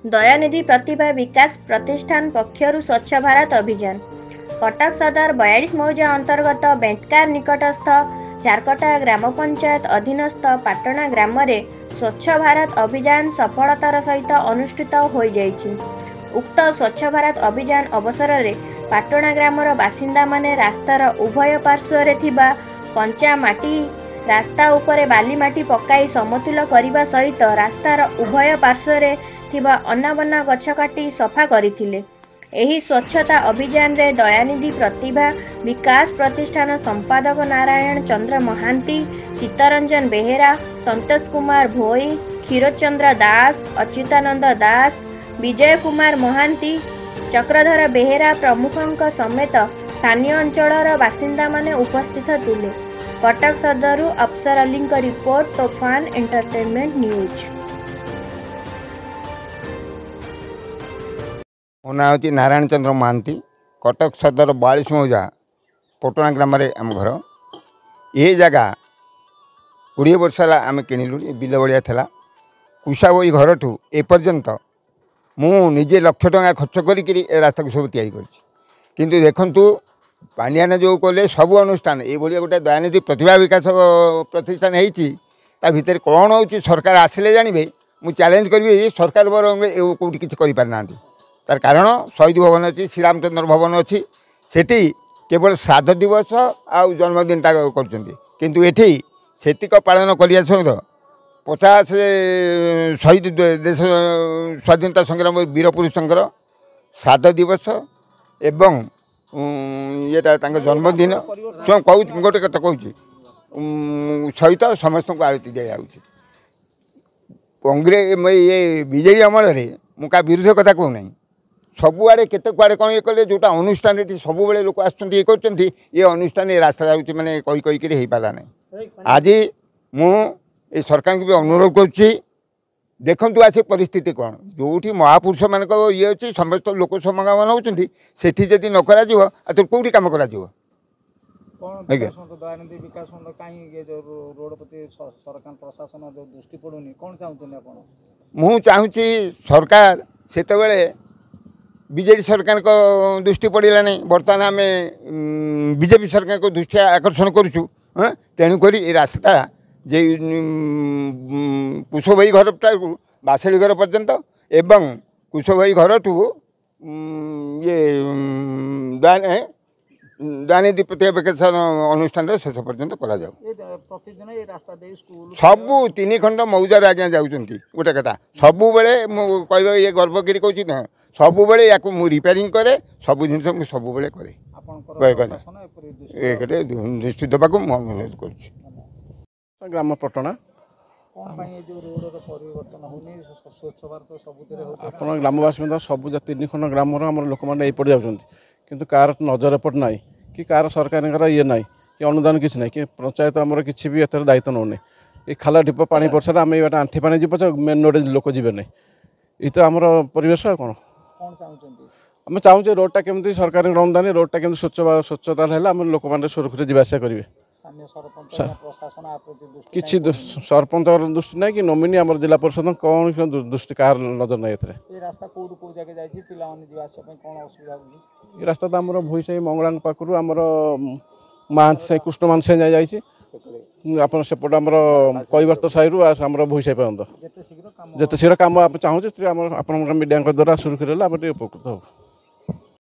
दयानिधि प्रतिभा विकास प्रतिष्ठान पक्षरु स्वच्छ भारत अभियान कटक सदर 42 मौजा अंतर्गत बेंटकार निकटस्थ झारकटा ग्राम पंचायत अधीनस्थ पाटणा ग्राम रे स्वच्छ भारत अभियान सफलतार सहित अनुष्ठित हो जाइछि। उक्त स्वच्छ भारत अभियान अवसर रे पाटणा ग्रामर बासिंदा माने रास्तार उभय पार्श्व रे थिबा कंचा माटी रास्ता उपरे बाली माटी पकाई समतुल करने सहित रास्तार उभय पार्श्व रे थिबा अनाबना गछ काटी सफा करथिले। एही स्वच्छता अभियान रे दयानिधि प्रतिभा विकास प्रतिष्ठान संपादक नारायण चंद्र महांती, चित्तरंजन बेहेरा, संतोष कुमार भोई, क्षीरचंद्र दास, अच्युतानंद दास, विजय कुमार महांती, चक्रधर बेहेरा प्रमुखों समेत स्थानीय अंचलर बासिंदा माने उपस्थित थिले। कटक सदरु अफसर अली का रिपोर्ट, तोफान एंटरटेनमेंट न्यूज। मो ना हूँ नारायण चंद्र महांती, कटक सदर 42 मौजा पटना ग्राम आम घर। ये जगह 20 वर्ष है आम किणिलु, बिल भाया था कुशा बई घर ठू एपर्यंत मुझे लक्ष टଙ୍କା खर्च करी रास्ता को सब तैयारी किंतु देखंतु पांडियान जो कले सब अनुष्ठान ये गोटे दयानिधि प्रतिभा विकास प्रतिष्ठान होता भितर कौन हो सरकार आसिले जानवे मुझे चैलेंज करी सरकार बरंग कौटी किसी करना तार कारण शहीद भवन अच्छी श्रीरामचंद्र भवन अच्छी सेठी केवल श्राद्ध दिवस आउ जन्मदिन किंतु एठी सेतिक पालन करिया सहित 50 शहीद देश स्वाधीनता संग्राम वीर पुरुषंकर श्राद्ध दिवस एवं ये जन्मदिन कहूँ गोटे कथा कहूँ सहित समस्त को आरती दी जाऊँगी। कांग्रेस ये बीजेडी अमल मुझा विरोध कथा कहूना सबुआड़े केते कुआड़े कौन ये कले जोटा अनुष्ठान सब लोक आसुँच ये कर ये अनुष्ठान ये रास्ता जाऊँगी मैंने कही पारा ना। आज मुझे सरकार को भी अनुरोध करुच्ची देखु आसे परिस्थिति कौन जो महापुरुष मान ये अच्छी समस्त लोक समागम होती सेठी जदि न करा तो कौटी कम करा मु चाहूँगी सरकार सेतबेले बीजेडी सरकार को दृष्टि पड़ा नहीं बर्तमान आम बीजेपी सरकार को दृष्टि आकर्षण करुचु तेणुक रास्ता जे कुश भाई घर बासेड़ी घर पर्यंत एवं कुश भाई घर ठू ये दयानिधि प्रतिभा विकास अनुष्ठान शेष पर्यंत करा सबू 3 खंड मौजार आज्ञा जाऊँच गोटे कथा सबु बेले कह ये गर्व करी कहूँ ना सबु बेले या रिपेयरिंग करे सब जिन सब बेले करे दृष्टि देवाक अनुरोध कर। ग्राम पटना आप ग्रामवासी सब 3 खंड ग्राम लोक मैंने पड़ जाऊँ किंतु कार नजर एपट ना कि कार सरकार ये ना कि अनुदान किसी ना कि पंचायत आमर किसी भी एथर दायित्व नौने ये खाला ढीप पानी पड़सा आम ये आंठी पानी जी पचा मेन रोड लोक जी ना ये तो आमर परिवेश कौन आम चाहूँ रोडटा केमती सरकार अनुदान रोडटा केमती स्वच्छता है लोक मैंने सुरक्षित जीवासा करेंगे किसी सरपंच दृष्टि ना कि नोमिनी आम जिला परिषद कौन दृष्टि कह नजर ना ये रास्ता तो आम भूई साई मंगला पाखु आमर महांत साई कृष्ण महांत साई जाए आप सेपट आम कैवर्त साई रु आम भूई साई पर्यंत जिते शीघ्र कम आप चाहूँ आप मीडिया द्वारा सुरक्षित उपकृत हो।